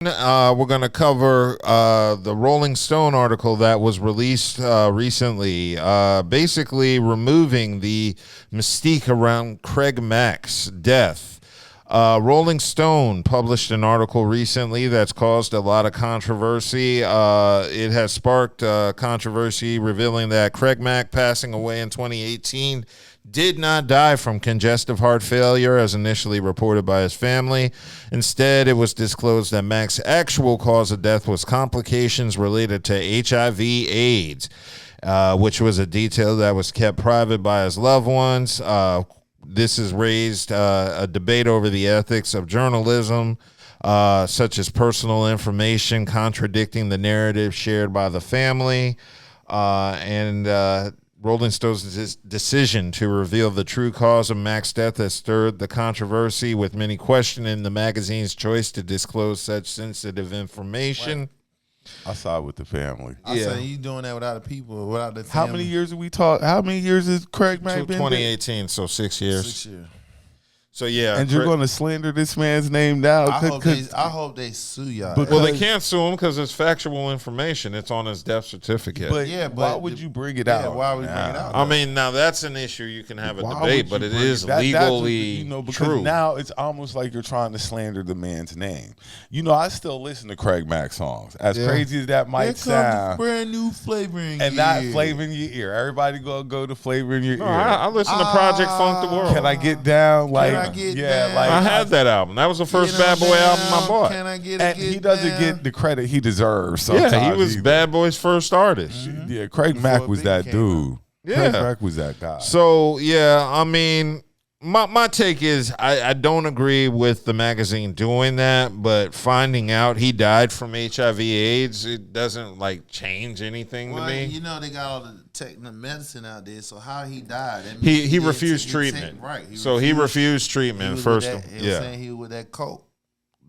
We're going to cover the Rolling Stone article that was released recently, basically removing the mystique around Craig Mack's death. Rolling Stone published an article recently that's caused a lot of controversy. It has sparked controversy, revealing that Craig Mack, passing away in 2018, did not die from congestive heart failure as initially reported by his family. Instead, it was disclosed that Mack's actual cause of death was complications related to HIV/AIDS, which was a detail that was kept private by his loved ones. This has raised a debate over the ethics of journalism, such as personal information contradicting the narrative shared by the family, and Rolling Stone's decision to reveal the true cause of Mack's death has stirred the controversy, with many questioning the magazine's choice to disclose such sensitive information. I side with the family. I say you doing that without the people, without the family. How many years have we talked? How many years has Craig Mack been? 2018, so 6 years. 6 years. So yeah, and you're going to slander this man's name now? I hope they sue y'all. Well, they can't sue him because it's factual information. It's on his death certificate. But why would you bring it out? Why would you bring it out? I mean, now that's an issue you can have a debate, but it is legally because true. Now it's almost like you're trying to slander the man's name. You know, I still listen to Craig Mack songs. As crazy as that might sound, brand new flavor in and your not ear. flavor in your ear. Everybody go to flavor in your ear. I listen to Project Funk the World. Can I get down? Like, I get down? Like I had that album. That was the first Bad Boy album I bought. Can I get and he doesn't get the credit he deserves. Sometimes he was either. Bad Boy's first artist. Yeah, Craig Mack was that dude. Yeah. Craig Mack was that guy. So yeah, I mean, my take is I don't agree with the magazine doing that, but finding out he died from HIV/AIDS, it doesn't like change anything to me. You know, they got all the technical medicine out there, so how he died? He refused treatment. He refused treatment first. Saying he was with that coke.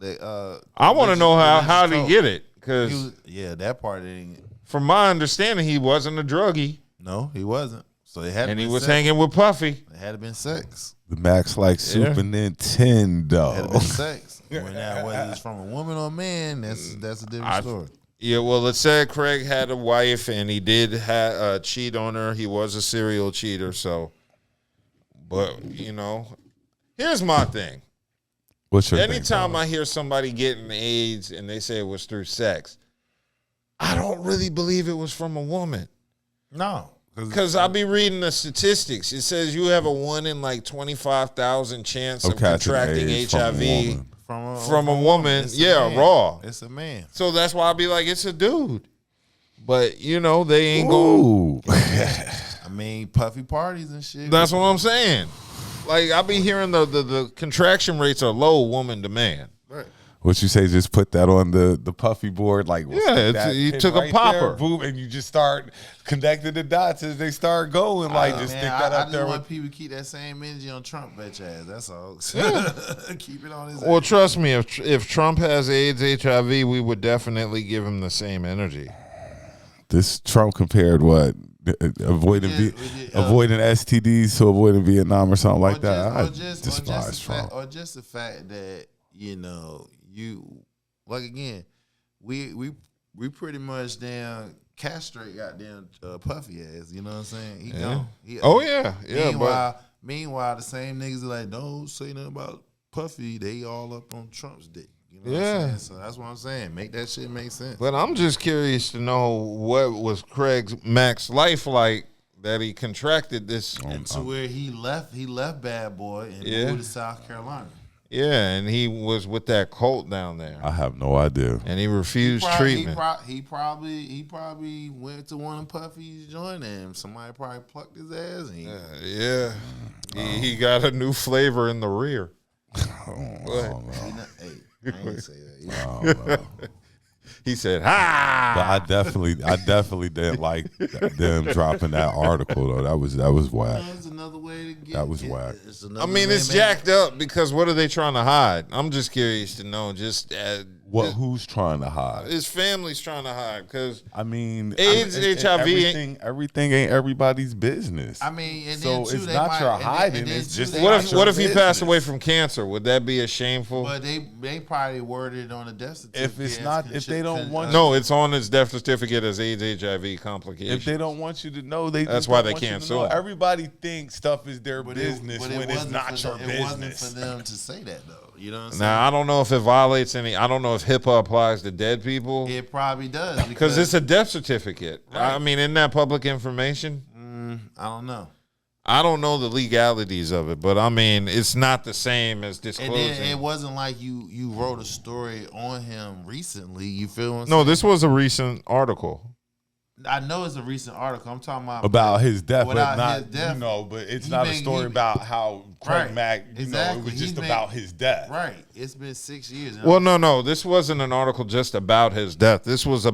I want to know how did he get it? Because that part ain't. From my understanding, he wasn't a druggie. No, he wasn't. So it had. And he was hanging with Puffy. It had been sex. The Max like Super Nintendo. It had been sex. Now, whether it's from a woman or a man, that's a different story. Yeah, well, it said Craig had a wife and he did cheat on her. He was a serial cheater. So, but you know, here's my thing. What's your Anytime I hear somebody getting AIDS and they say it was through sex, I don't really believe it was from a woman. No. Because I'll be reading the statistics. It says you have a 1 in like 25,000 chance of contracting HIV from a woman. Yeah, raw. It's a man. So that's why I'll be like, it's a dude. But, you know, they ain't going. I mean, puffy parties and shit. That's what I'm saying. Like, I'll be hearing the contraction rates are low woman to man. Right. What you say? Just put that on the puffy board, like you took a popper, there, boom, and you just start connecting the dots as they start going. Like just stick that up there. I just want people to keep that same energy on Trump bitch ass. That's all. Keep it on his. Well, trust me, if Trump has AIDS, HIV, we would definitely give him the same energy. This Trump compared what? Avoiding STDs to avoiding Vietnam or something like that. I despise Trump. Or just the fact that we pretty much damn castrate goddamn puffy ass. You know what I'm saying? He gone. Meanwhile, the same niggas are like, don't say nothing about Puffy. They all up on Trump's dick. You know what I'm saying? So that's what I'm saying. Make that shit make sense. But I'm just curious to know what was Craig Mack's life like that he contracted this. And to where he left Bad Boy and moved to South Carolina. Yeah, and he was with that cult down there. I have no idea. And he refused treatment. He probably went to one of Puffy's joint and somebody probably plucked his ass. And he got a new flavor in the rear. I ain't say that. He said, "Ha!" But I definitely didn't like them dropping that article though. That was whack. That's another way to get. That was whack. I mean, it's jacked up because what are they trying to hide? I'm just curious to know. Who's trying to hide? His family's trying to hide because I mean, AIDS, HIV, everything ain't everybody's business. I mean, and so then too, it's they not might, your and hiding. then It's too, just they what might- if he business. passed away from cancer? Would that be a shameful? But they probably worded it on the death certificate. If it's not, if they don't want, No, it's on his death certificate as AIDS, HIV complications. if they don't want you to know, that's That's why they can't sue. sue. Everybody thinks stuff is their But business but when it's wasn't not for your them- It wasn't business. for them to say that though. You know what I'm saying? Now, I don't know if it violates any. I don't know if HIPAA applies to dead people It probably does because it's a death certificate. Right. I mean, isn't that public information? I don't know. I don't know the legalities of it, but I mean, it's not the same as And disclosing. then it wasn't like you wrote a story on him recently. You feel what I'm No, saying? this was a recent article. I know it's a recent article. I'm talking About his death, but Without not his death, but it's he not a been- story he- about how Craig Right. Mack. It Exactly. was He's just been- about his death. Right. It's been 6 years. Well, no, this wasn't an article just about his death. This was a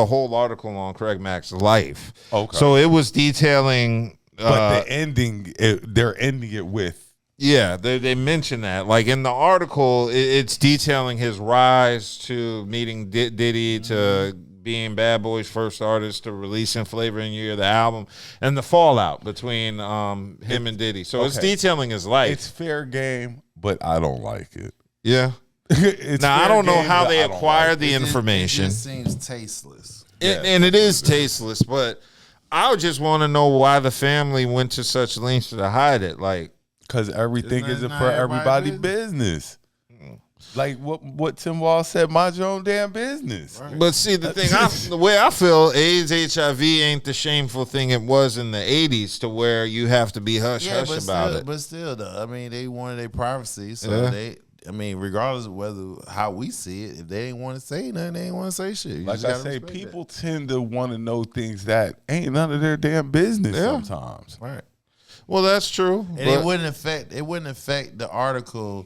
whole article on Craig Mack's life. Okay. So it was detailing. But the ending, they're ending it with. Yeah, they mention that. Like in the article, it's detailing his rise to meeting Diddy, to being Bad Boy's first artist, to releasing Flavor in Year, the album, and the fallout between him and Diddy. So it's Okay. detailing his life. It's fair game, but I don't like it. Yeah. It's Now, I fair don't know game, how but they I don't acquired like the it. information. It just seems tasteless. And it is tasteless, but I would just want to know why the family went to such lengths to hide it. Like, Because everything It's isn't not for everybody's everybody's business. Like what Tim Wall said, mind your own damn business. Right. but see, the way I feel, AIDS, HIV ain't the shameful thing it was in the 80s to where you have to be hush Yeah, hush about it. But still, though, I mean, they wanted their privacy, so Yeah. I mean, regardless of how we see it, if they ain't want to say nothing, they ain't want to say shit. You Like just I gotta say, respect people tend to want to know things that ain't none of their damn business Yeah. sometimes. that. Right? Well, that's true. And but- it wouldn't affect the article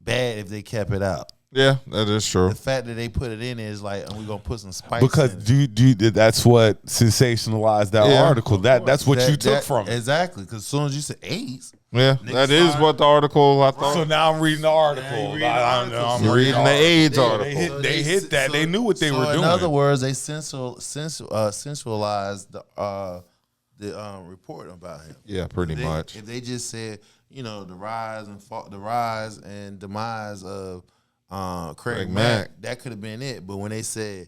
bad if they kept it out. yeah, that is true. The fact that they put it in there is like, we're gonna put some spice Because in it. that's what sensationalized that Yeah. article. That's what you took from it. Exactly, because as soon as you said AIDS, Yeah, Niggas that is started- what the article I thought. So now I'm reading the article. Yeah, you reading the I'm article. You're reading the AIDS They- article. They hit that. They knew what they were doing. In other words, they sensualized the report about him. Yeah, pretty much. If they just said, the rise and demise of Craig Mack, that could have been it. But when they said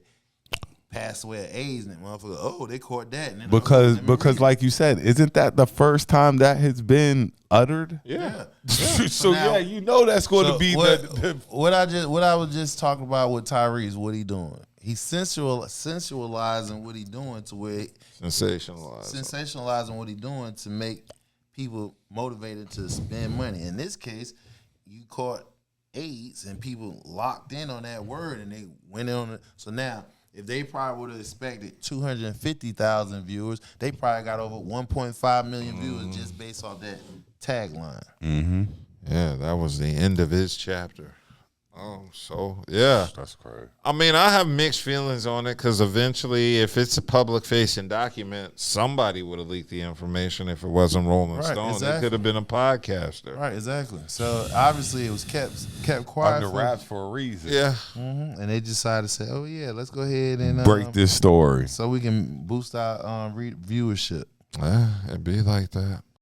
passed away of AIDS, and motherfucker, they caught that. And then Because like you said, isn't that the first time that has been uttered? Yeah. So now- that's going to be what I was just talking about with Tyrese. What he doing? He's sensualizing what he doing to where sensationalizing what he doing to make people motivated to spend money. In this case, you caught AIDS and people locked in on that word and they went on it. So now, if they probably would have expected 250,000 viewers, they probably got over 1.5 million viewers just based off that tagline. Mm-hmm. Yeah, that was the end of his chapter. Oh, so yeah. That's crazy. I mean, I have mixed feelings on it because eventually, if it's a public-facing document, somebody would have leaked the information. If it wasn't Rolling Right, Stone, exactly. it could have been a podcaster. Right, exactly. So obviously it was kept quiet. Under wraps for a reason. Yeah. And they decided to say, "Oh yeah, let's go ahead and Break this story. so we can boost our viewership." It'd be like that.